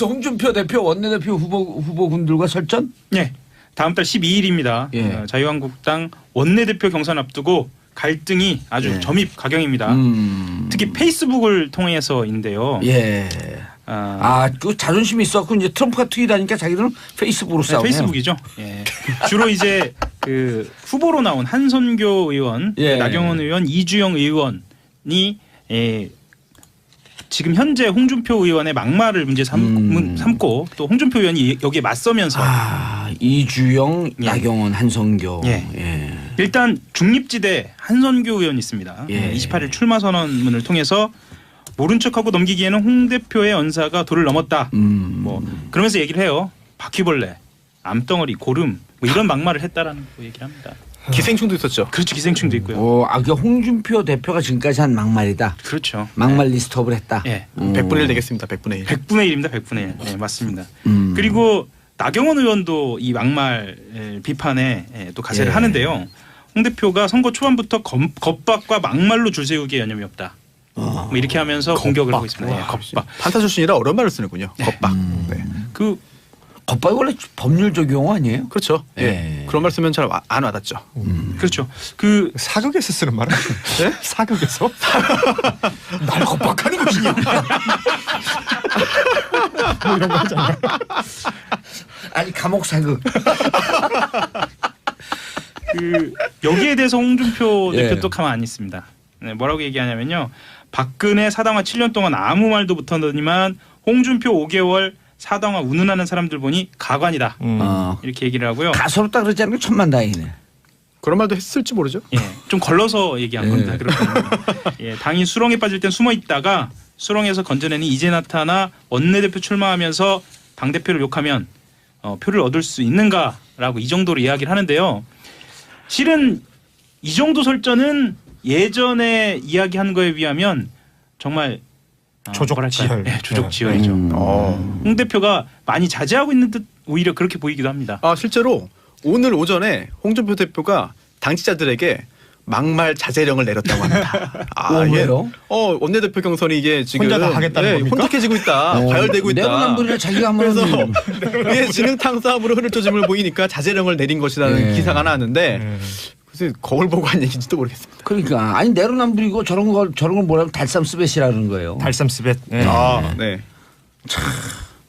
벌써 홍준표 대표 원내대표 후보군들과 설전? 네. 다음 달 12일입니다. 예. 자유한국당 원내대표 경선 앞두고 갈등이 아주 예. 점입가경입니다. 특히 페이스북을 통해서인데요. 예. 그 자존심이 있었고 이제 트럼프가 트윗하니까 자기들은 페이스북으로 싸우네요. 페이스북이죠. 예. 주로 이제 그 후보로 나온 한선교 의원, 예. 나경원 의원, 이주영 의원이 지금 현재 홍준표 의원의 막말을 문제 삼고 또 홍준표 의원이 여기에 맞서면서 이주영, 예. 나경원, 한선교. 예. 예. 일단 중립지대 한선교 의원이 있습니다. 예. 28일 출마 선언문을 통해서 모른 척하고 넘기기에는 홍 대표의 언사가 도를 넘었다. 뭐 그러면서 얘기를 해요. 바퀴벌레, 암덩어리, 고름 뭐 이런 막말을 했다라는 거 얘기를 합니다. 기생충도 있었죠. 그렇죠. 기생충도 있고요. 그 홍준표 대표가 지금까지 한 막말이다. 그렇죠. 막말 리스트업을 했다. 예. 100분의 1 되겠습니다. 100분의 1. 100분의 1입니다. 100분의 1. 네, 맞습니다. 그리고 나경원 의원도 이 막말 비판에 또 가세를 예. 하는데요. 홍 대표가 선거 초반부터 겁박과 막말로 줄 세우기에 여념이 없다. 뭐 이렇게 하면서 공격을 하고 있습니다. 예, 겁박. 판사 출신이라 어려운 말을 쓰는군요. 겁박. 네. 그 겁박이 원래 법률적 용어 아니에요? 그렇죠. 예. 예. 그런 말 쓰면 잘 안 와닿죠. 그렇죠. 그 사극에서 쓰는 말은 네? 사극에서 날 겁박하는 것이냐? 뭐 이런 거 하잖아요. 아니 감옥 사극. 그 여기에 대해서 홍준표 예. 대표 또 가만 안 있습니다. 네, 뭐라고 얘기하냐면요. 박근혜 사당화 7년 동안 아무 말도 못하더니만 홍준표 5개월 사당화 운운하는 사람들 보니 가관이다. 이렇게 얘기를 하고요. 가소롭다 그러지 않은 건 천만다행이네. 그런 말도 했을지 모르죠. 예, 좀 걸러서 얘기한 예. 겁니다. 그렇군요. 예, 당이 수렁에 빠질 땐 숨어 있다가 수렁에서 건져내니 이제 나타나 원내대표 출마하면서 당 대표를 욕하면 표를 얻을 수 있는가라고 이 정도로 이야기를 하는데요. 실은 이 정도 설전은 예전에 이야기한 거에 비하면 정말 조족지혈. 네, 조족지혈이죠. 홍 대표가 많이 자제하고 있는 듯 오히려 그렇게 보이기도 합니다. 실제로 오늘 오전에 홍준표 대표가 당직자들에게 막말 자제령을 내렸다고 합니다. 왜요? 원내대표 경선이 이게 지금 혼자 다 하겠다는 겁니까? 혼탁해지고 있다. 과열되고 있다. 내로남불이라 자기가 한번 그래서 진흙탕 싸움으로 흐를 조짐을 보이니까 자제령을 내린 것이라는 예. 기사가 나왔는데 글쎄 거울 보고 한 얘기인지도 모르겠습니다. 그러니까 아니 내로남불이고 저런 걸 뭐라고 달쌈 스벳이라는 거예요. 달쌈 스벳. 네. 네.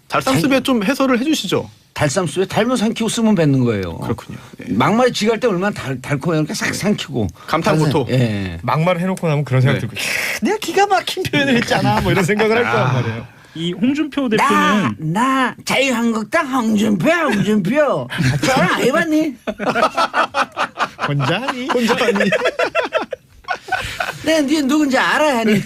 달쌈스베 좀 해설을 해주시죠. 달쌈 스벳 달면 삼키고 쓰면 뱉는 거예요. 그렇군요. 네. 막말에 쥐갈 때 얼마나 달콤하니까 싹 삼키고. 감탄고토. 예. 막말을 해놓고 나면 그런 생각 네. 들고 내가 기가 막힌 표현을 했잖아 뭐 이런 생각을 할 거란 말이에요. 이 홍준표 대표는 나 자유한국당 홍준표. 저랑 안 해봤니? 혼자 하니? 내가 네 누군지 알아야 하니?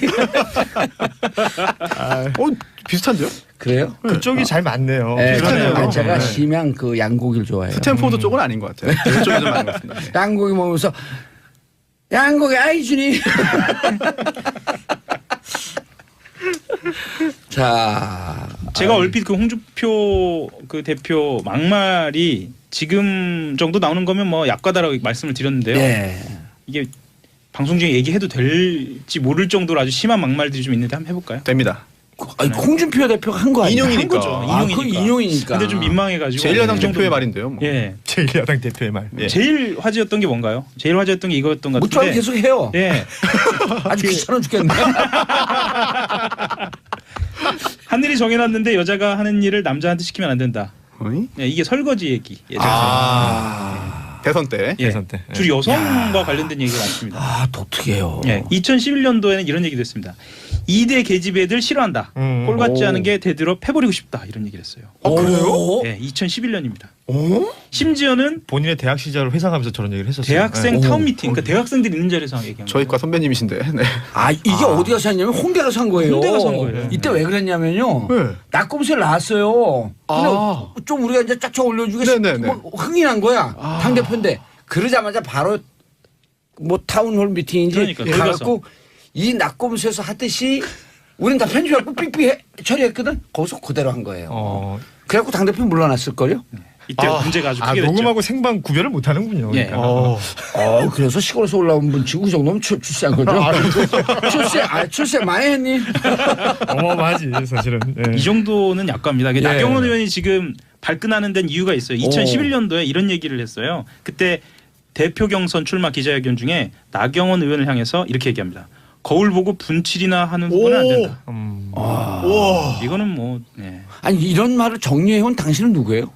비슷한데요? 그래요? 그쪽이 잘 맞네요. 네, 그러네요. 제가 네. 심양 그 양고기를 좋아해요. 스탠포드 쪽은 아닌 것 같아요. 그쪽이 좀 많은 것 같습니다. 네. 양고기 먹으면서 양고기 아이 주니. 자, 제가 얼핏 그 홍준표 그 대표 막말이 지금 정도 나오는 거면 뭐 약과다라고 말씀을 드렸는데요. 예. 이게 방송 중에 얘기해도 될지 모를 정도로 아주 심한 막말들이 좀 있는데 한번 해볼까요? 됩니다. 아니, 홍준표 대표가 한 거 아니야? 인용이니까. 한 거죠. 그 인용이니까. 근데 좀 민망해가지고. 제1야당 이 정도- 대표의 말인데요. 뭐. 예. 제1야당 대표의 말. 예. 제일 화제였던 게 뭔가요? 제일 화제였던 게 이거였던 것 무척 같은데. 계속 해요. 예. 아주 귀찮아 죽겠네. 하늘이 정해놨는데 여자가 하는 일을 남자한테 시키면 안 된다. 어이? 예, 이게 설거지 얘기. 예전에. 대선 때. 예. 대선 때. 주로 여성과 관련된 얘기가 많습니다. 아, 독특해요. 예, 2011년도에는 이런 얘기도 했습니다. 2대 계집 애들 싫어한다. 꼴 같지 오. 않은 게 되들어 패버리고 싶다. 이런 얘기를 했어요. 그래요? 예, 2011년입니다. 오? 심지어는 본인의 대학 시절을 회상하면서 저런 얘기를 했었어요. 대학생 네. 타운 미팅, 그러니까 대학생들이 있는 자리에서 얘기한 저희 거예요. 과 선배님이신데. 네. 아, 이게 어디 가서 했냐면 홍대 가서 한 거예요. 홍대 가서 한 거예요. 이때 왜 그랬냐면요. 네. 낙검수를 나왔어요. 근데 아. 좀 우리가 이제 쫙쫙 올려주고 네네네. 뭐 흥이 난 거야. 당대표인데. 그러자마자 바로 뭐 타운홀 미팅인지 그러니까, 거기 가갖고 이 낙검수에서 하듯이 우린 다 편집하고 삑삑 처리했거든. 거기서 그대로 한 거예요. 그래갖고 당대표 물러났을걸요? 이때 문제가 아주 크게 됐죠. 녹음하고 생방 구별을 못 하는군요. 예. 그러니까. 그래서 시골에서 올라온 분 지금 그 정도면 출세한 거죠? 출세 많이 했니? 어마어마하지 사실은. 예. 이 정도는 약과입니다. 예. 나경원 의원이 지금 발끈하는 데는 이유가 있어요. 2011년도에 이런 얘기를 했어요. 그때 대표 경선 출마 기자회견 중에 나경원 의원을 향해서 이렇게 얘기합니다. 거울 보고 분칠이나 하는 후보는 안 된다. 와. 이거는 뭐 예. 아니 이런 말을 정리해온 당신은 누구예요?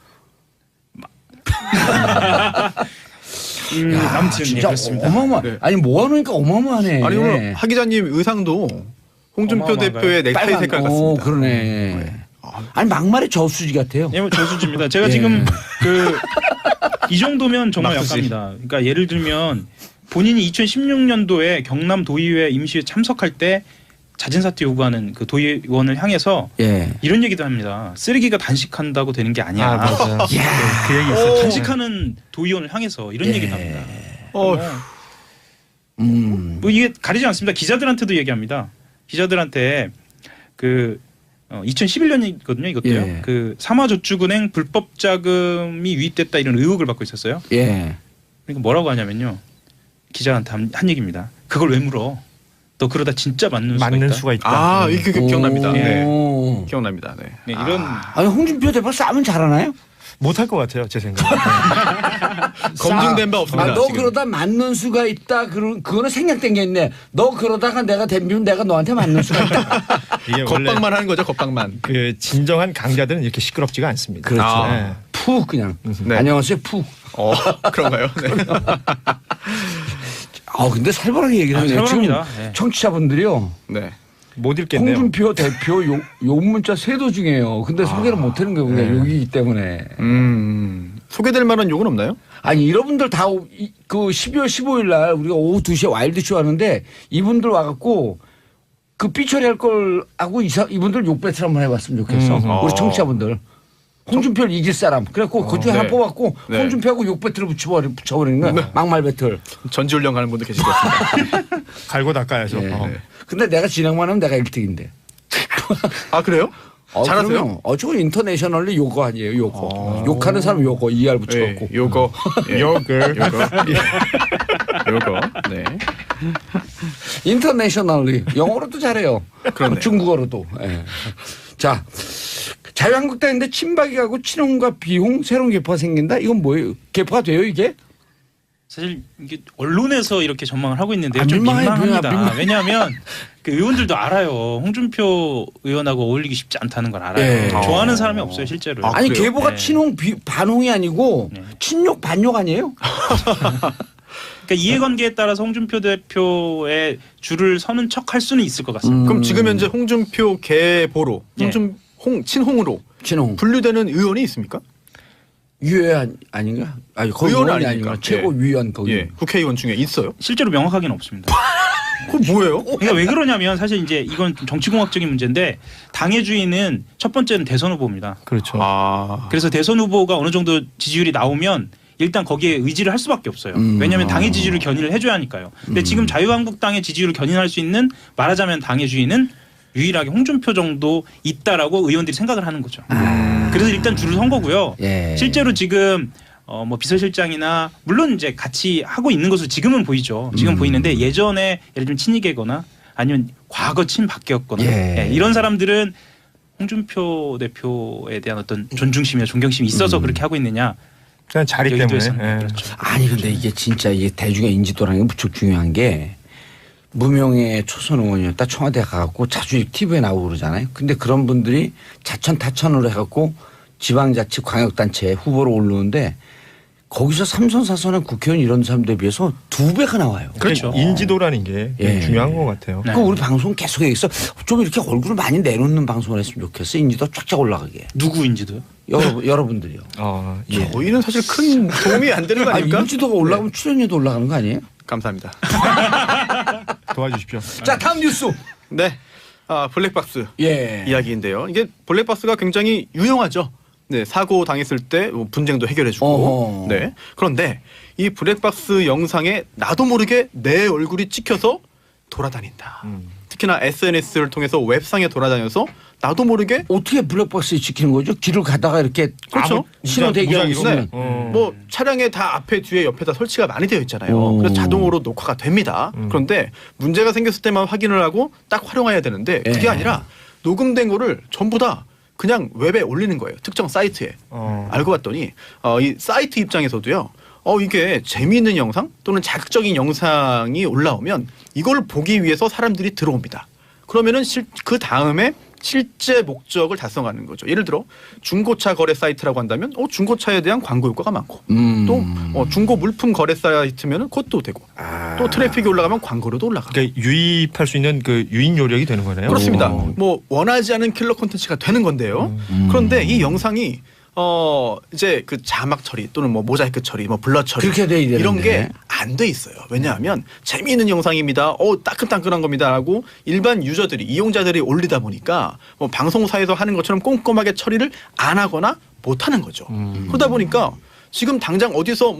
아무튼 예, 진짜 그렇습니다. 어마어마. 네. 아니 모아놓으니까 어마어마하네. 아니 오늘 하 기자님 의상도 홍준표 어마어마한가요? 대표의 넥타이 빨간 색깔 거. 같습니다. 그러네. 아니 막말의 저수지 같아요. 예, 뭐 저수지입니다. 제가 예. 지금 이 정도면 정말 막수지. 약합니다. 그러니까 예를 들면 본인이 2016년도에 경남 도의회 임시회 참석할 때 자진 사퇴 요구하는 그 도의원을 향해서 예. 이런 얘기도 합니다. 쓰레기가 단식한다고 되는 게 아니야. 맞아. 야. 그 얘기 있었죠. 단식하는 도의원을 향해서 이런 예. 얘기도 합니다. 뭐 이게 가리지 않습니다. 기자들한테도 얘기합니다. 기자들한테 그 2011년이거든요. 이것도요. 예. 그 삼화저축은행 불법 자금이 유입됐다 이런 의혹을 받고 있었어요. 예. 그러니까 뭐라고 하냐면요. 기자한테 한 얘기입니다. 그걸 왜 물어? 너 그러다 진짜 맞는 수가 있다. 아, 이게 기억납니다. 네. 오. 기억납니다. 네. 네, 이런 아니 홍준표 대표 싸면 잘하나요? 못할 것 같아요 제 생각에. 검증된 바 없습니다. 너 지금. 그러다 맞는 수가 있다. 그거는 생략된 게 있네. 너 그러다가 내가 댐비면 내가 너한테 맞는 수가 있다. 이게 원래 겁방만 하는 거죠, 겁방만. 그 진정한 강자들은 이렇게 시끄럽지가 않습니다. 그렇죠. 아. 푹 그냥. 네. 안녕하세요. 푹. 그런가요? 네. 근데 살벌하게 얘기를 하네요. 지금 살벌합니다. 네. 청취자분들이요. 네. 못 읽겠네요. 홍준표 대표 욕 문자 세도 중이에요. 근데 소개를 못 하는 거예요. 그냥 욕이기 때문에. 소개될 만한 욕은 없나요? 아니 여러분들 다 그 12월 15일 날 우리가 오후 2시에 와일드쇼 하는데 이분들 와갖고 그 삐처리할 걸 하고 이분들 욕 배틀 한번 해봤으면 좋겠어. 우리 청취자분들. 홍준표를 이길 사람. 그래갖고 그 중에 하나 네. 뽑았고 네. 홍준표하고 욕 배틀을 붙여버리는 거야. 막말 배틀. 전지훈련 가는 분도 계실 것 같습니다. 갈고 닦아야죠. 예. 어. 근데 내가 진행만 하면 내가 1등인데. 아, 그래요? 잘하세요? 저건 인터내셔널리 요거 아니에요. 요거. 욕하는 사람 요거 ER 붙여갖고. 네, 요거. 욕을. 요거. 네. 인터내셔널리 영어로도 잘해요. 그렇네요. 중국어로도. 예. 자, 자유한국당인데 친박이 가고 친홍과 비홍 새로운 계파가 생긴다. 이건 뭐예요? 계파가 돼요 이게? 사실 이게 언론에서 이렇게 전망을 하고 있는데요. 아, 좀 민망해, 민망합니다. 민망해. 왜냐하면 그 의원들도 알아요. 홍준표 의원하고 어울리기 쉽지 않다는 걸 알아요. 예. 좋아하는 사람이 없어요 실제로. 아, 아니 그래요? 계보가 네. 친홍 반홍이 아니고 네. 친욕 반욕 아니에요? 그러니까 이해관계에 따라서 홍준표 대표의 줄을 서는 척할 수는 있을 것 같습니다. 그럼 지금 현재 홍준표 계보로 친홍으로 친홍 분류되는 의원이 있습니까? 유해 아닌가? 아니 거기 의원 의원이 아닙니까? 아닌가? 최고위원 거기. 예. 국회의원 중에 있어요? 실제로 명확하게는 없습니다. 그건 뭐예요? 그러니까 왜 그러냐면 사실 이제 이건 좀 정치공학적인 문제인데 당의 주인은 첫 번째는 대선 후보입니다. 그렇죠. 아. 그래서 대선 후보가 어느 정도 지지율이 나오면 일단 거기에 의지를 할 수밖에 없어요. 왜냐하면 당의 지지율을 견인을 해줘야 하니까요. 근데 지금 자유한국당의 지지율을 견인할 수 있는 말하자면 당의 주인은 유일하게 홍준표 정도 있다라고 의원들이 생각을 하는 거죠. 그래서 일단 줄을 선 거고요. 예. 실제로 지금 뭐 비서실장이나 물론 이제 같이 하고 있는 것으로 지금은 보이죠. 지금 보이는데 예전에 예를 들면 친이계거나 아니면 과거 친박계였거나 예. 이런 사람들은 홍준표 대표에 대한 어떤 존중심이나 존경심이 있어서 그렇게 하고 있느냐. 그냥 자리 때문에. 여의도에서는 예. 그렇죠. 아니 근데 이게 진짜 이게 대중의 인지도라는 게 무척 중요한 게 무명의 초선 의원이었다 청와대 가갖고 자주 TV에 나오고 그러잖아요. 근데 그런 분들이 자천 타천으로 해갖고 지방자치 광역단체 후보로 오르는데 거기서 삼선사선의 국회의원 이런 사람들에 비해서 2배가 나와요. 그렇죠. 인지도라는 게 예. 중요한 것 같아요. 네. 그 우리 방송 계속 얘기했어. 좀 이렇게 얼굴을 많이 내놓는 방송을 했으면 좋겠어. 인지도 쫙쫙 올라가게. 누구인지도요? 여러분들이요. 예. 저희는 사실 큰 도움이 안 되는 거 아니, 아닙니까? 인지도가 올라가면 출연료도 올라가는 거 아니에요? 감사합니다. 도와주십시오. 자 다음 뉴스. 네. 블랙박스 예. 이야기인데요. 이게 블랙박스가 굉장히 유용하죠. 네, 사고 당했을 때 분쟁도 해결해주고. 어허. 네. 그런데 이 블랙박스 영상에 나도 모르게 내 얼굴이 찍혀서 돌아다닌다. 특히나 SNS를 통해서 웹상에 돌아다녀서 나도 모르게 어떻게 블랙박스에 찍히는 거죠? 길을 가다가 이렇게 그렇죠. 신호 대기하고 무작위로? 있으면 뭐 차량에 다 앞에 뒤에 옆에 다 설치가 많이 되어 있잖아요. 그래서 자동으로 녹화가 됩니다. 그런데 문제가 생겼을 때만 확인을 하고 딱 활용해야 되는데 그게 예. 아니라 녹음된 거를 전부 다 그냥 웹에 올리는 거예요. 특정 사이트에. 알고 봤더니 이 사이트 입장에서도요. 이게 재미있는 영상 또는 자극적인 영상이 올라오면 이걸 보기 위해서 사람들이 들어옵니다. 그러면은 그 다음에 실제 목적을 달성하는 거죠. 예를 들어 중고차 거래 사이트라고 한다면 중고차에 대한 광고 효과가 많고 또 중고 물품 거래 사이트면은 그것도 되고 또 트래픽이 올라가면 광고료도 올라가고. 그러니까 유입할 수 있는 그 유인 요력이 되는 거네요. 그렇습니다. 뭐 원하지 않은 킬러 콘텐츠가 되는 건데요. 그런데 이 영상이 이제 그 자막 처리 또는 뭐 모자이크 처리, 뭐 블러 처리 그렇게 돼야 되는데. 이런 게 안 돼 있어요. 왜냐하면 재미있는 영상입니다. 따끈따끈한 겁니다라고 일반 유저들이 이용자들이 올리다 보니까 뭐 방송사에서 하는 것처럼 꼼꼼하게 처리를 안 하거나 못 하는 거죠. 그러다 보니까 지금 당장 어디서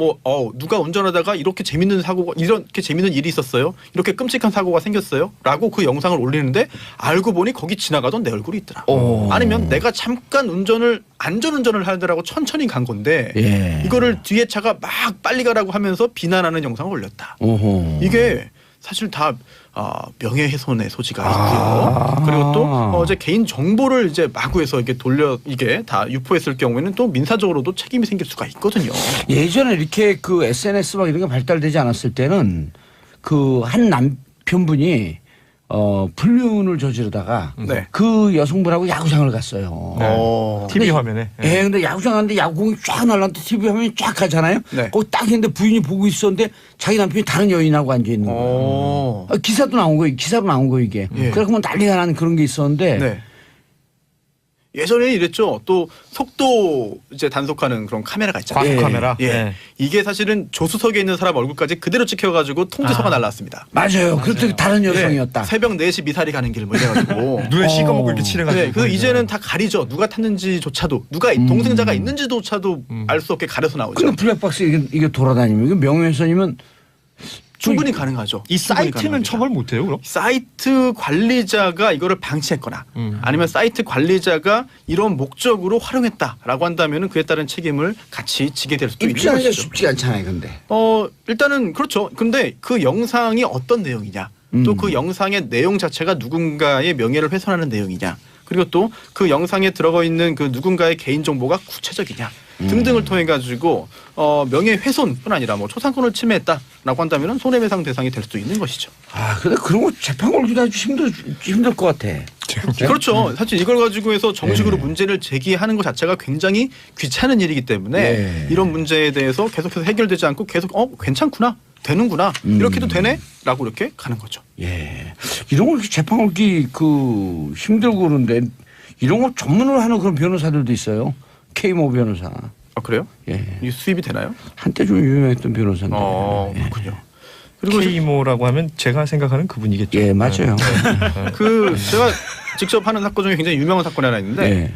누가 운전하다가 이렇게 재밌는 사고가 이렇게 재밌는 일이 있었어요. 이렇게 끔찍한 사고가 생겼어요.라고 그 영상을 올리는데 알고 보니 거기 지나가던 내 얼굴이 있더라. 아니면 내가 잠깐 안전운전을 하느라고 천천히 간 건데 예. 이거를 뒤에 차가 막 빨리 가라고 하면서 비난하는 영상을 올렸다. 이게 사실 다 명예훼손의 소지가 있고요. 그리고 또 이제 개인 정보를 이제 마구해서 이게 다 유포했을 경우에는 또 민사적으로도 책임이 생길 수가 있거든요. 예전에 이렇게 그 SNS 막 이런 게 발달되지 않았을 때는 그 한 남편분이 불륜을 저지르다가 네. 그 여성분하고 야구장을 갔어요. TV 화면에. 예, 근데 야구장 갔는데 야구공이 쫙 날랐는데 TV 화면이 쫙 가잖아요. 네. 거기 딱 있는데 부인이 보고 있었는데 자기 남편이 다른 여인하고 앉아 있는 거예요. 기사도 나온 거예요. 기사로 나온 거예요, 이게. 예. 그래서 뭐 난리가 나는 그런 게 있었는데 네. 예전에는 이랬죠. 또 속도 이제 단속하는 그런 카메라가 있잖아요. 과속 카메라. 예. 네. 이게 사실은 조수석에 있는 사람 얼굴까지 그대로 찍혀가지고 통지서가 날라왔습니다. 맞아요. 그랬더니 다른 여성이었다. 새벽 4시 미사리 가는 길 뭐 이래가지고. 눈에 씨꺼먹고 이렇게 칠해가지고. 네, 그래서 이제는 다 가리죠. 누가 탔는지조차도 누가 동승자가 있는지조차도 알 수 없게 가려서 나오죠. 근데 블랙박스 이게 돌아다니면 이게 명예훼손이면 충분히 가능하죠. 이 충분히 사이트는 가능합니다. 처벌 못해요, 그럼? 사이트 관리자가 이거를 방치했거나 아니면 사이트 관리자가 이런 목적으로 활용했다라고 한다면은 그에 따른 책임을 같이 지게 될 수도 있는 입장하기가 것이죠. 쉽지 않잖아요, 근데. 일단은 그렇죠. 근데 그 영상이 어떤 내용이냐, 또 그 영상의 내용 자체가 누군가의 명예를 훼손하는 내용이냐, 그리고 또 그 영상에 들어가 있는 그 누군가의 개인 정보가 구체적이냐 등등을 통해 가지고 명예훼손뿐 아니라 뭐 초상권을 침해했다라고 한다면은 손해배상 대상이 될 수도 있는 것이죠. 근데 그런 거 재판 걸기도 아주 힘들 것 같아. 그렇죠. 사실 이걸 가지고 해서 정식으로 문제를 제기하는 것 자체가 굉장히 귀찮은 일이기 때문에 이런 문제에 대해서 계속해서 해결되지 않고 계속 괜찮구나. 되는구나. 이렇게도 되네?라고 이렇게 가는 거죠. 예. 이런 거 이렇게 재판 걸기 힘들고 그런데 이런 거 전문을 하는 그런 변호사들도 있어요. K모 변호사. 아 그래요? 예. 이 수입이 되나요? 한때 좀 유명했던 변호사인데. 그렇군요. 그리고 K모라고 하면 제가 생각하는 그분이겠죠. 예, 맞아요. 제가 직접 하는 사건 중에 굉장히 유명한 사건이 하나 있는데 예.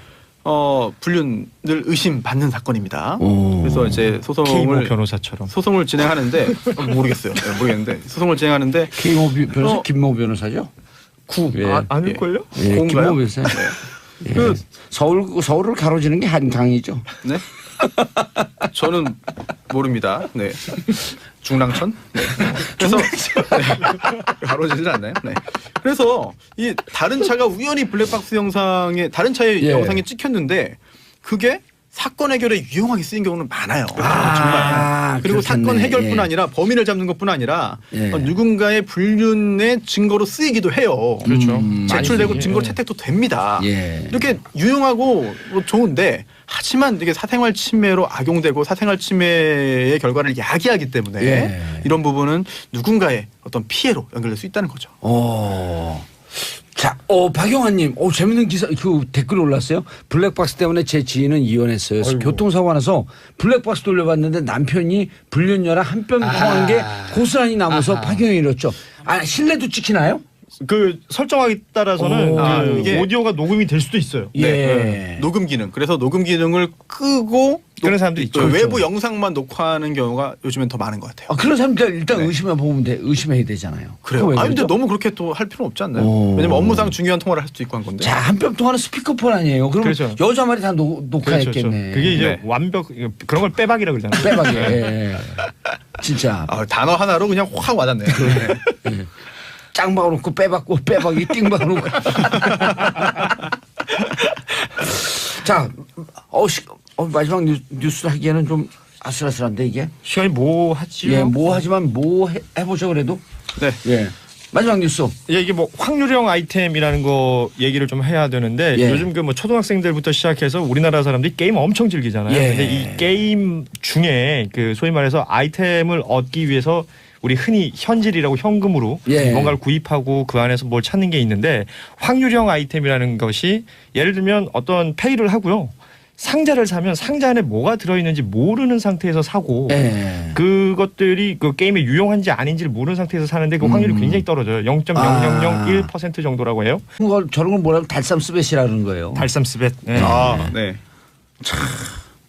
불륜을 의심받는 사건입니다. 오. 그래서 이제 K모 변호사처럼. 소송을 진행하는데 모르겠어요. 모르겠는데 소송을 진행하는데 K모 변호사, 김모 변호사죠? 예. 아닐걸요? 예, 고인가요? 김모 변호사. 예. 그- 서울을 가로지는 게 한강이죠. 네? 저는 모릅니다. 네. 중랑천? 네. 그래서 가로지질 않나요? 네. 그래서 이 다른 차가 우연히 블랙박스 영상에 다른 차의 예. 영상에 찍혔는데 그게 사건 해결에 유용하게 쓰인 경우는 많아요. 정말. 그리고 그렇겠네. 사건 해결뿐 예. 아니라 범인을 잡는 것뿐 아니라 예. 누군가의 불륜의 증거로 쓰이기도 해요. 그렇죠. 제출되고 많이 증거 쓰이죠. 채택도 됩니다. 예. 이렇게 유용하고 좋은데 하지만 이게 사생활 침해로 악용되고 사생활 침해의 결과를 야기하기 때문에 예. 이런 부분은 누군가의 어떤 피해로 연결될 수 있다는 거죠. 자, 박영환님, 재밌는 기사, 댓글 올랐어요. 블랙박스 때문에 제 지인은 이혼했어요. 교통사고 나서 블랙박스 돌려봤는데 남편이 불륜녀랑 한 뼘 통한 게 고스란히 남아서 파경이 일었죠. 실내도 찍히나요? 그 설정하기 따라서는 그 이게- 오디오가 녹음이 될 수도 있어요. 예. 녹음 기능. 그래서 녹음 기능을 끄고 그런 사람도 있죠. 외부 영상만 녹화하는 경우가 요즘엔 더 많은 것 같아요. 아, 그런 사람들 일단 네. 의심해 보면 돼. 의심해야 되잖아요. 그래요. 그거 왜 아 근데 그러죠? 너무 그렇게 또 할 필요는 없지 않나요? 오. 왜냐면 업무상 중요한 통화를 할 수도 있고 한 건데. 자, 한 뼘 동안은 스피커폰 아니에요. 그럼 그렇죠. 여자 말이 다 그렇죠. 녹화했겠네. 그게 이제 네. 완벽 그런 걸 빼박이라 그러잖아요. 빼박이. 예. 진짜. 아, 단어 하나로 그냥 확 와닿네. 네. 짱 박아놓고 빼박고 빼박이 띵 박아놓고. 자, 마지막 뉴스 하기에는 좀 아슬아슬한데 이게. 시간이 뭐 하지요? 예, 뭐 하지만 뭐 해보죠 그래도. 네. 예. 마지막 뉴스. 예, 이게 뭐 확률형 아이템이라는 거 얘기를 좀 해야 되는데 예. 요즘 그 뭐 초등학생들부터 시작해서 우리나라 사람들이 게임 엄청 즐기잖아요. 예. 근데 이 게임 중에 그 소위 말해서 아이템을 얻기 위해서 우리 흔히 현질이라고 현금으로 예. 뭔가를 구입하고 그 안에서 뭘 찾는 게 있는데 확률형 아이템이라는 것이 예를 들면 어떤 페이를 하고요. 상자를 사면 상자 안에 뭐가 들어있는지 모르는 상태에서 사고 예. 그것들이 그 게임에 유용한지 아닌지를 모르는 상태에서 사는데 그 확률이 굉장히 떨어져요. 0.0001% 정도라고 해요. 그걸 저런 걸 뭐라고 달쌈스벳이라는 거예요. 달쌈스벳. 네. 아, 네.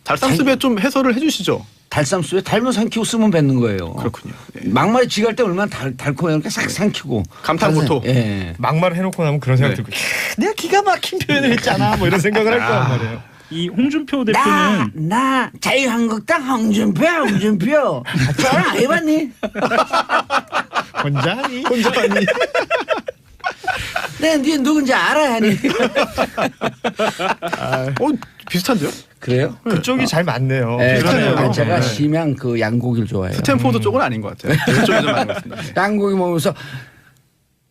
달쌈스베 좀 해설을 해주시죠. 달쌈스벳 달면 삼키고 쓰면 뱉는 거예요. 그렇군요. 네. 막말이 지갈 때 얼마나 달콤해요. 그러니까 싹 삼키고. 감탄고토. 예. 막말을 해놓고 나면 그런 생각 네. 들고 내가 기가 막힌 표현을 했잖아 뭐 이런 생각을 할 거란 말이에요. 이 홍준표 대표는 나 자유한국당 홍준표. 저랑 안 해봤니? 혼자니? 혼자니. 내가 네 누군지 알아야 하니. 비슷한데요? 그래요? 그쪽이 잘 맞네요. 네, 비슷하네요. 저는 제가 네. 심양 그 양고기를 좋아해요. 스탠포드 쪽은 아닌 것 같아요. 이쪽이 좀 많은 것 같습니다. 네. 양고기 먹으면서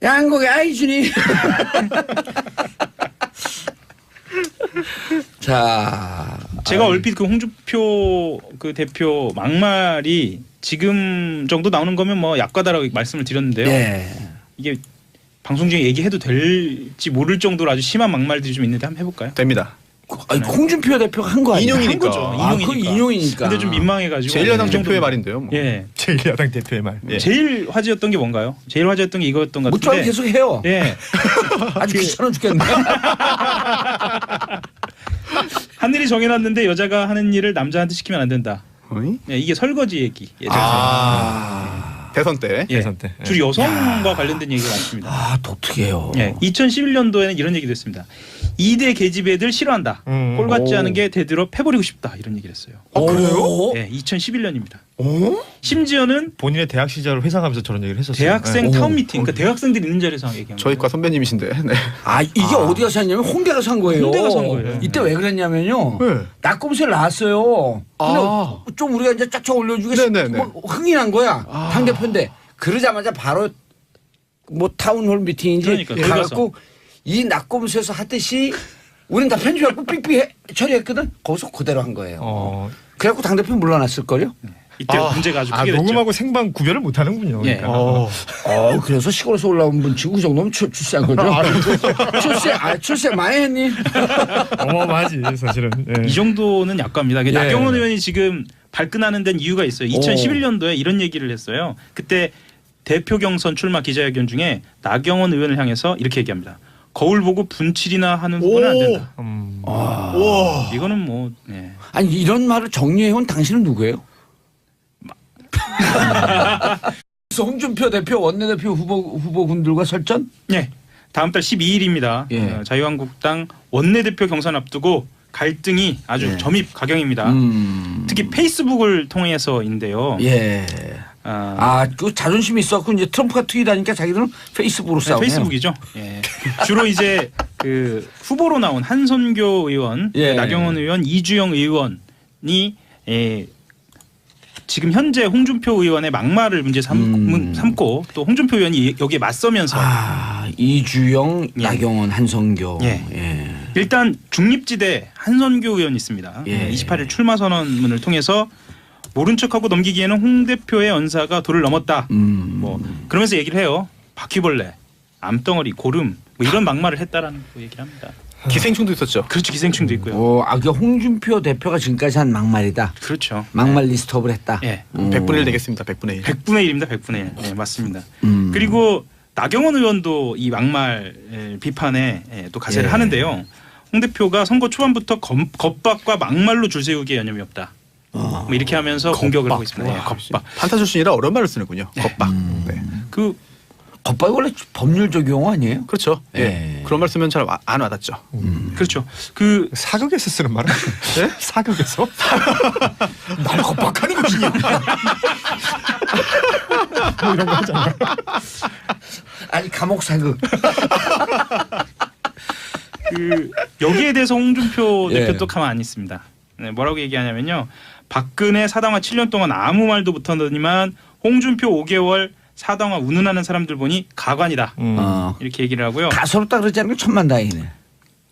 양고기 아이 주니. 자, 제가 얼핏 그 홍준표 그 대표 막말이 지금 정도 나오는 거면 뭐 약과다라고 말씀을 드렸는데요. 네. 이게 방송 중에 얘기해도 될지 모를 정도로 아주 심한 막말들이 좀 있는데 한번 해볼까요? 됩니다. 아니, 홍준표 대표가 한 거 아니에요? 인용이니까. 한 거죠. 아, 그건 인용이니까. 근데 좀 민망해가지고. 제1야당 이 정도면- 대표의 말인데요. 뭐. 예. 제1야당 대표의 말. 예. 제일 화제였던 게 뭔가요? 제일 화제였던 게 이거였던 것 무척 같은데. 계속 해요. 예. 아주 귀찮아 죽겠네. 하늘이 정해놨는데 여자가 하는 일을 남자한테 시키면 안 된다. 어이? 예, 이게 설거지 얘기. 예전에. 대선 때. 예. 대선 때. 예. 주로 여성과 관련된 얘기가 많습니다. 아, 독특해요. 예, 2011년도에는 이런 얘기도 했습니다. 2대 계집 애들 싫어한다. 꼴같지 오. 않은 게 되들어 패버리고 싶다. 이런 얘기를 했어요. 그래요? 예, 2011년입니다. 어? 심지어는 본인의 대학 시절을 회상하면서 저런 얘기를 했었어요. 대학생 네. 타운 미팅, 그러니까 대학생들이 있는 자리에서 얘기한 저희 거예요. 과 선배님이신데. 네. 아, 이게 어디 가서 했냐면 홍대 가서 한 거예요. 홍대 가서 한 거예요. 이때 왜 그랬냐면요. 네. 낙검수를 나왔어요. 근데 아. 좀 우리가 이제 쫙쫙 올려주고 네네네. 뭐 흥이 난 거야. 아. 당대표인데 그러자마자 바로 뭐 타운홀 미팅인지 그러니까, 가갖고 이 낙검수에서 하듯이 우린 다 편집하고 삑삑 처리했거든. 거기서 그대로 한 거예요. 그래갖고 당대표 물러났을걸요. 이때 문제가 아주 크게 됐죠. 녹음하고 생방 구별을 못 하는군요. 예. 그러니까. 그래서 시골에서 올라온 분 치고 그 정도면 출세한 거죠. 출세 많이 했니? 어마어마하지 사실은. 예. 이 정도는 약과입니다. 예. 나경원 의원이 지금 발끈하는 데는 이유가 있어요. 2011년도에 이런 얘기를 했어요. 그때 대표 경선 출마 기자회견 중에 나경원 의원을 향해서 이렇게 얘기합니다. 거울 보고 분칠이나 하는 후보는 안 된다. 와. 이거는 뭐 예. 아니 이런 말을 정리해온 당신은 누구예요? 그래서 홍준표 대표 원내대표 후보군들과 설전? 예. 다음 달 12일입니다. 예. 자유한국당 원내대표 경선 앞두고 갈등이 아주 예. 점입 가경입니다. 특히 페이스북을 통해서인데요. 예. 그 자존심이 있었고 이제 트럼프가 트윗하니까 자기들은 페이스북으로 네, 싸우네요. 페이스북이죠. 예. 주로 이제 그 후보로 나온 한선교 의원, 예. 나경원 의원, 이주영 의원이 지금 현재 홍준표 의원의 막말을 문제 삼고 또 홍준표 의원이 여기에 맞서면서 이주영, 예. 나경원, 한성교. 예. 일단 중립지대 한선교 의원이 있습니다. 예. 28일 출마 선언문을 통해서 모른 척하고 넘기기에는 홍 대표의 언사가 도를 넘었다. 뭐 그러면서 얘기를 해요. 바퀴벌레, 암덩어리, 고름 뭐 이런 막말을 했다라는 거 얘기를 합니다. 기생충도 있었죠. 그렇죠. 기생충도 있고요. 그 홍준표 대표가 지금까지 한 막말이다. 그렇죠. 막말 리스트업을 했다. 예. 100분의 1 되겠습니다. 100분의 1. 100분의 1입니다. 100분의 1. 네, 맞습니다. 음. 그리고 나경원 의원도 이 막말 비판에 또 가세를 하는데요. 홍 대표가 선거 초반부터 겁박과 막말로 줄 세우기에 여념이 없다. 뭐 이렇게 하면서 공격을 하고 있습니다. 예, 겁박. 판사 출신이라 어려운 말을 쓰는군요. 겁박. 네. 그 겁박이 원래 법률적 용어 아니에요? 그렇죠. 예. 예. 그런 말 쓰면 잘 안 와닿죠. 그렇죠. 그 사극에서 쓰는 말은 네? 사극에서 날 겁박하는 거지. 뭐 이런 거 하잖아요. 아니 감옥 사극. 그 여기에 대해서 홍준표 예. 대표도 가만 안 있습니다. 네, 뭐라고 얘기하냐면요. 박근혜 사당화 7년 동안 아무 말도 못하더니만 홍준표 5개월 사당화 운운하는 사람들 보니 가관이다. 이렇게 얘기를 하고요. 가소롭다 그러지 않고 천만다행이네.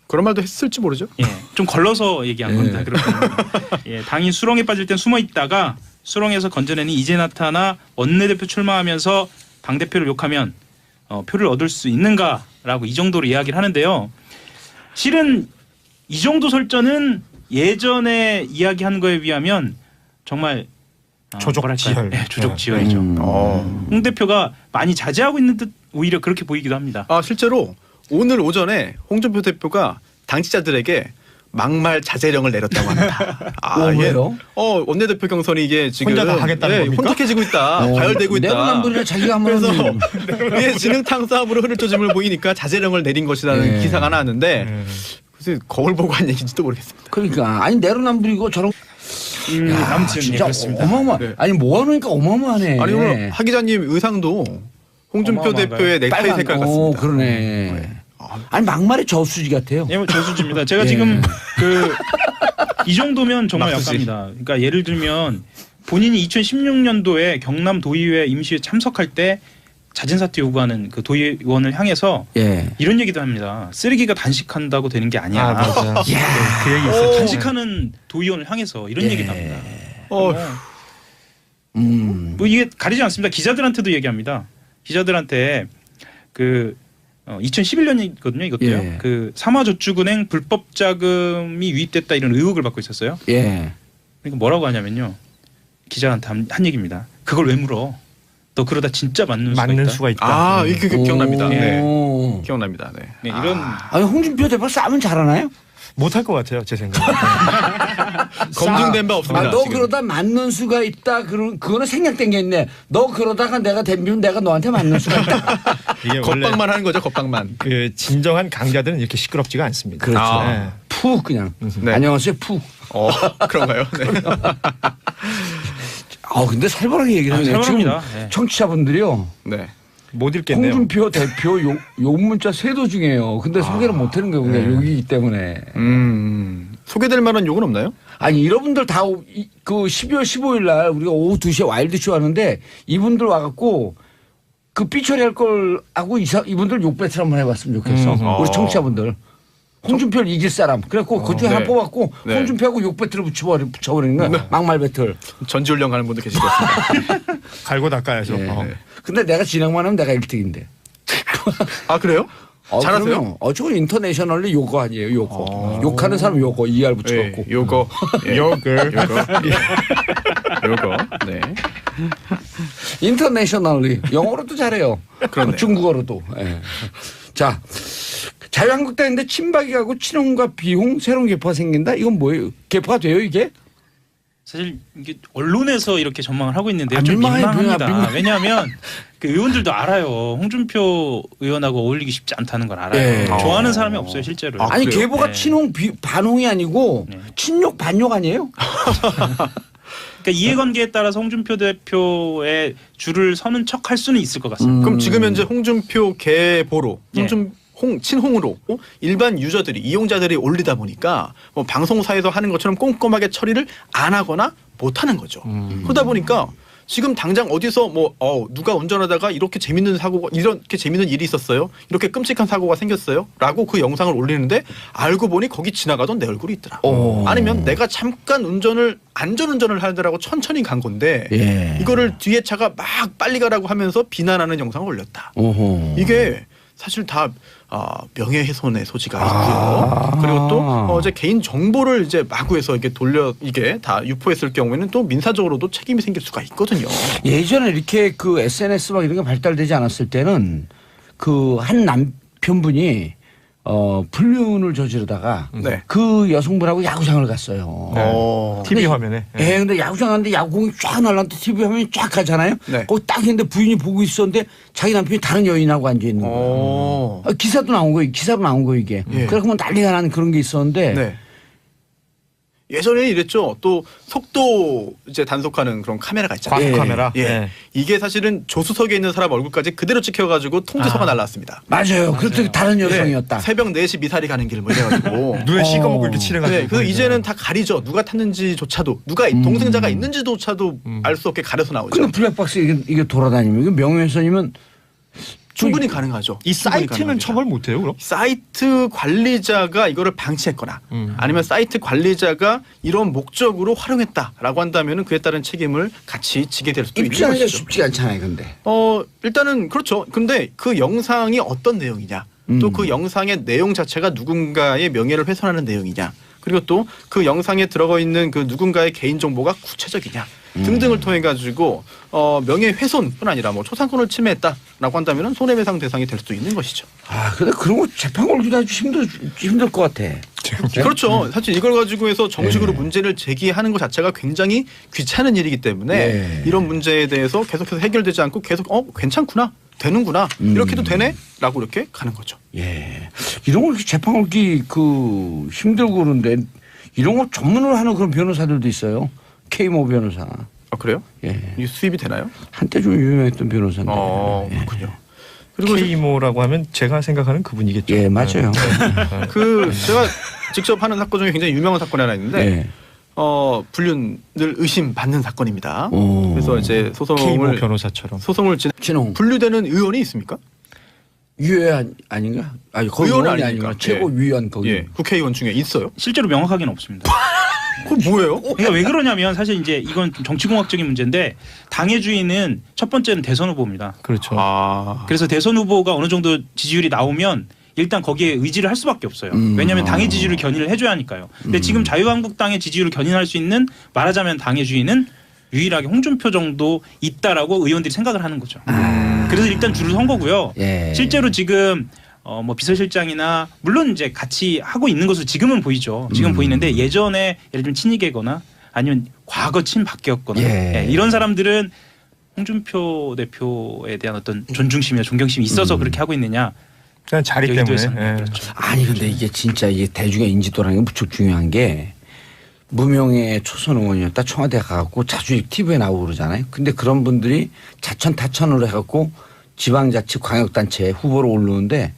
그런 말도 했을지 모르죠. 예, 좀 걸러서 얘기한 겁니다. 그렇군요. 예, 당이 수렁에 빠질 땐 숨어 있다가 수렁에서 건져내니 이제 나타나 원내대표 출마하면서 당대표를 욕하면 표를 얻을 수 있는가라고 이 정도로 이야기를 하는데요. 실은 이 정도 설전은 예전에 이야기한 거에 비하면 정말 조족지혈. 네, 조족지혈이죠. 홍 대표가 많이 자제하고 있는 듯 오히려 그렇게 보이기도 합니다. 실제로 오늘 오전에 홍준표 대표가 당직자들에게 막말 자제령을 내렸다고 합니다. 왜요? 원내대표 경선이 이게 지금 혼자 다 하겠다는 겁니까? 혼탁해지고 있다. 과열되고 있다. 내로남불이나 자기가 하면 그래서 이게 진흙탕 싸움으로 흐를 조짐을 보이니까 자제령을 내린 것이라는 기사가 나왔는데 글쎄 거울 보고 한 얘기인지도 모르겠습니다. 그러니까 아니 내로남불이고 저런. 아무튼 예, 진짜 그렇습니다. 어마어마. 네. 아니 모아놓으니까 어마어마하네. 아니 오늘 하 기자님 의상도 홍준표 어마어마한가요? 대표의 넥타이 색깔 같습니다. 그러네. 아니 막말이 저수지 같아요. 예, 저수지입니다. 제가 예. 지금 이 정도면 정말 막수지. 약합니다. 그러니까 예를 들면 본인이 2016년도에 경남 도의회 임시회 참석할 때 자진 사퇴 요구하는 그 도의원을 향해서 예. 이런 얘기도 합니다. 쓰레기가 단식한다고 되는 게 아니야. 맞아. 그 얘기 있었죠. 단식하는 도의원을 향해서 이런 얘기도 합니다. 뭐 이게 가리지 않습니다. 기자들한테도 얘기합니다. 기자들한테 그 2011년이거든요. 이것도요. 예. 그 삼화저축은행 불법 자금이 유입됐다 이런 의혹을 받고 있었어요. 예. 그러니까 뭐라고 하냐면요. 기자한테 한 얘기입니다. 그걸 왜 물어? 너 그러다 진짜 맞는 수가 있다. 이게 기억납니다. 네. 오. 기억납니다. 네. 네, 이런 아니 홍준표 대표 싸면 잘하나요? 못할 것 같아요, 제 생각에. 검증된 바 없습니다. 너 지금. 그러다 맞는 수가 있다. 그거는 생략된 게 있네. 너 그러다가 내가 덤비면 내가 너한테 맞는 수가 있다. 이게 원래 겁박만 하는 거죠. 겁박만. 그 진정한 강자들은 이렇게 시끄럽지가 않습니다. 그렇죠. 네. 푹 그냥. 네. 안녕하세요. 푹. 그런가요? 네. 근데 살벌하게 얘기를 하네요. 지금 살벌합니다. 네. 청취자분들이요. 네. 못 읽겠네요. 홍준표 대표 욕 문자 세도 중이에요. 근데 소개를 못 하는 거예요. 그냥 욕이기 때문에. 소개될 만한 욕은 없나요? 아니 여러분들 다 그 12월 15일 날 우리가 오후 2시에 와일드쇼 하는데 이분들 와갖고 그 삐처리할 걸 하고 이분들 욕 배틀 한번 해봤으면 좋겠어. 우리 청취자분들. 홍준표를 이길 사람. 그래갖고 그 중에 하나 뽑았고 네. 홍준표하고 욕 배틀을 붙여버리는 거야. 막말 배틀. 전지훈련 가는 분들 계실 것 같습니다. 갈고 닦아야죠. 예. 어. 근데 내가 진행만 하면 내가 1등인데. 그래요? 잘하세요? 저거 인터내셔널리 요거 아니에요. 요거. 욕하는 사람 요거 ER 붙여갖고. 요거. 요거. 네. 인터내셔널리 영어로도 잘해요. 그렇네요. 중국어로도. 예. 자, 자유한국당인데 친박이 가고 친홍과 비홍 새로운 계파가 생긴다. 이건 뭐예요? 계파가 돼요 이게? 사실 이게 언론에서 이렇게 전망을 하고 있는데요. 아, 좀 민망해요, 민망합니다. 민망해. 왜냐하면 그 의원들도 알아요. 홍준표 의원하고 어울리기 쉽지 않다는 걸 알아요. 예. 좋아하는 사람이 없어요, 실제로. 아니 그래요? 계보가 네. 친홍 반홍이 아니고 네. 친욕 반욕 아니에요? 그러니까 이해관계에 따라서 홍준표 대표의 줄을 서는 척할 수는 있을 것 같습니다. 그럼 지금 현재 홍준표 계보로 예. 친홍으로 일반 유저들이 이용자들이 올리다 보니까 뭐 방송사에서 하는 것처럼 꼼꼼하게 처리를 안 하거나 못 하는 거죠. 그러다 보니까 지금 당장 어디서 누가 운전하다가 이렇게 재밌는 일이 있었어요. 이렇게 끔찍한 사고가 생겼어요.라고 그 영상을 올리는데 알고 보니 거기 지나가던 내 얼굴이 있더라. 아니면 내가 잠깐 안전운전을 하느라고 천천히 간 건데 예. 이거를 뒤에 차가 막 빨리 가라고 하면서 비난하는 영상을 올렸다. 오호. 이게 사실 다 명예훼손의 소지가 있고요. 그리고 또 이제 개인 정보를 이제 마구해서 이게 다 유포했을 경우에는 또 민사적으로도 책임이 생길 수가 있거든요. 예전에 이렇게 그 SNS 막 이런 게 발달되지 않았을 때는 그 한 남편분이 불륜을 저지르다가 네. 그 여성분하고 야구장을 갔어요. 어. TV 화면에. 예, 근데 야구장 갔는데 야구공이 쫙 날라왔는데 TV 화면이 쫙 가잖아요. 네. 거기 딱 있는데 부인이 보고 있었는데 자기 남편이 다른 여인하고 앉아 있는 거예요. 어. 기사도 나온 거예요. 기사로 나온 거 이게. 예. 그래서 뭐 난리가 나는 그런 게 있었는데 네. 예전에 이랬죠. 또 속도 이제 단속하는 그런 카메라가 있잖아요. 과속 예. 카메라. 예. 예. 이게 사실은 조수석에 있는 사람 얼굴까지 그대로 찍혀가지고 통제서가 아. 날라왔습니다. 맞아요. 그래서 다른 여성이었다. 네. 새벽 4시 미사리 가는 길 뭐 이래가지고. 눈에 시꺼멓고 이렇게 칠해가지고. 네, 그래서 이제는 다 가리죠. 누가 탔는지조차도 누가 동승자가 있는지조차도 알 수 없게 가려서 나오죠. 근데 블랙박스 이게 돌아다니면 이게 명예훼손이면 충분히 가능하죠. 이 충분히 사이트는 가능합니다. 처벌 못해요, 그럼? 사이트 관리자가 이거를 방치했거나 아니면 사이트 관리자가 이런 목적으로 활용했다라고 한다면은 그에 따른 책임을 같이 지게 될 수도 있는 입증하기가 것이죠. 쉽지 않잖아요. 근데 일단은 그렇죠. 근데 그 영상이 어떤 내용이냐, 또 그 영상의 내용 자체가 누군가의 명예를 훼손하는 내용이냐, 그리고 또 그 영상에 들어가 있는 그 누군가의 개인 정보가 구체적이냐 등등을 통해 가지고 명예훼손뿐 아니라 뭐 초상권을 침해했다라고 한다면은 손해배상 대상이 될 수도 있는 것이죠. 근데 그런 거 재판 걸기도 아주 힘들 것 같아. 그렇죠. 사실 이걸 가지고 해서 정식으로 네. 문제를 제기하는 것 자체가 굉장히 귀찮은 일이기 때문에 네. 이런 문제에 대해서 계속해서 해결되지 않고 계속 괜찮구나, 되는구나, 이렇게도 되네라고 이렇게 가는 거죠. 예. 이런 거 이렇게 재판 걸기 힘들고 그런데 이런 거 전문으로 하는 그런 변호사들도 있어요. K모 변호사. 아 그래요? 예. 이 수입이 되나요? 한때 좀 유명했던 변호사인데. 예. 그렇군요. 그리고 K모라고 하면 제가 생각하는 그분이겠죠. 예, 맞아요. 제가 직접 하는 사건 중에 굉장히 유명한 사건이 하나 있는데 예. 불륜을 의심받는 사건입니다. 오. 그래서 이제 K모 변호사처럼. 소송을 진홍 분류되는 의원이 있습니까? 유해 아닌가? 아니 거기 의원 의원이 아닙니까? 아니라 최고위원 거기. 예, 국회의원 중에 있어요. 실제로 명확하게는 없습니다. 그건 뭐예요? 그러니까 왜 그러냐면 사실 이제 이건 좀 정치공학적인 문제인데 당의 주인은 첫 번째는 대선 후보입니다. 그렇죠. 그래서 대선 후보가 어느 정도 지지율이 나오면 일단 거기에 의지를 할 수밖에 없어요. 왜냐하면 당의 지지율을 견인을 해줘야 하니까요. 근데 지금 자유한국당의 지지율을 견인할 수 있는 말하자면 당의 주인은 유일하게 홍준표 정도 있다라고 의원들이 생각을 하는 거죠. 그래서 일단 줄을 선 거고요. 예. 실제로 지금 뭐 비서실장이나 물론 이제 같이 하고 있는 것으로 지금은 보이죠. 지금 보이는데 예전에 예를 들면 친이계거나 아니면 과거 친박계였거나 예. 이런 사람들은 홍준표 대표에 대한 어떤 존중심이나 존경심이 있어서 그렇게 하고 있느냐. 그냥 자리 여의도에서는 때문에. 예. 그렇죠. 아니 근데 이게 진짜 이게 대중의 인지도라는 게 무척 중요한 게 무명의 초선 의원이었다 청와대 가갖고 자주 TV에 나오고 그러잖아요. 근데 그런 분들이 자천 타천으로 해갖고 지방자치 광역단체 후보로 오르는데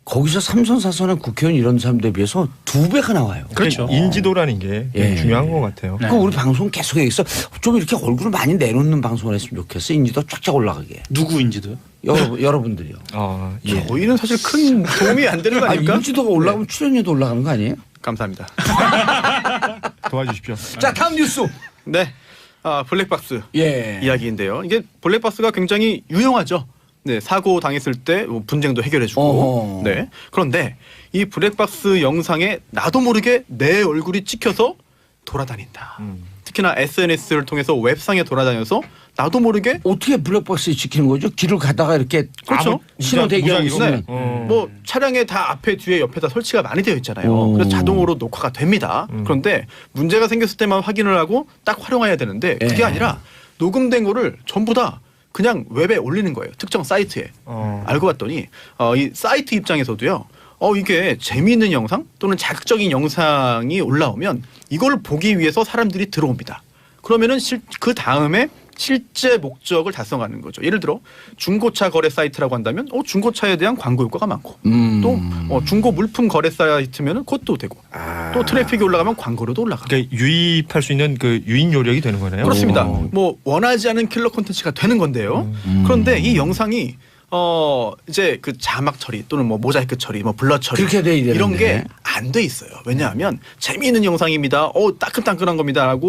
거기서 삼선사선한 국회의원 이런 사람들에 비해서 2배가 나와요. 그렇죠. 인지도라는 게 예. 중요한 것 같아요. 네. 그 우리 방송 계속 얘기했어. 좀 이렇게 얼굴을 많이 내놓는 방송을 했으면 좋겠어. 인지도 쫙쫙 올라가게. 누구인지도요? 여러분들이요. 예. 저희는 사실 큰 도움이 안 되는 거 아닙니까? 인지도가 올라가면 출연료도 올라가는 거 아니에요? 감사합니다. 도와주십시오. 자 다음 뉴스. 네, 블랙박스 예. 이야기인데요. 이게 블랙박스가 굉장히 유용하죠. 네, 사고 당했을 때 분쟁도 해결해주고. 어허. 네. 그런데 이 블랙박스 영상에 나도 모르게 내 얼굴이 찍혀서 돌아다닌다. 특히나 SNS를 통해서 웹상에 돌아다녀서 나도 모르게 어떻게 블랙박스에 지키는 거죠? 길을 가다가 이렇게 그렇죠. 신호 대기하고 무작위로. 있으면 뭐 차량에 다 앞에 뒤에 옆에다 설치가 많이 되어 있잖아요. 그래서 자동으로 녹화가 됩니다. 그런데 문제가 생겼을 때만 확인을 하고 딱 활용해야 되는데 그게 예. 아니라 녹음된 거를 전부 다 그냥 웹에 올리는 거예요. 특정 사이트에. 알고 봤더니 이 사이트 입장에서도요. 이게 재미있는 영상 또는 자극적인 영상이 올라오면 이걸 보기 위해서 사람들이 들어옵니다. 그러면은 그 다음에 실제 목적을 달성하는 거죠. 예를 들어 중고차 거래 사이트라고 한다면 중고차에 대한 광고 효과가 많고 또 중고 물품 거래 사이트면은 그것도 되고 또 트래픽이 올라가면 광고료도 올라가고. 그러니까 유입할 수 있는 그 유인 요력이 되는 거네요. 그렇습니다. 뭐 원하지 않은 킬러 콘텐츠가 되는 건데요. 그런데 이 영상이 이제 그 자막 처리 또는 뭐 모자이크 처리, 뭐 블러 처리 그렇게 돼야 이런 되는데. 게 안 돼 있어요. 왜냐하면 재미있는 영상입니다. 따끈따끈한 겁니다라고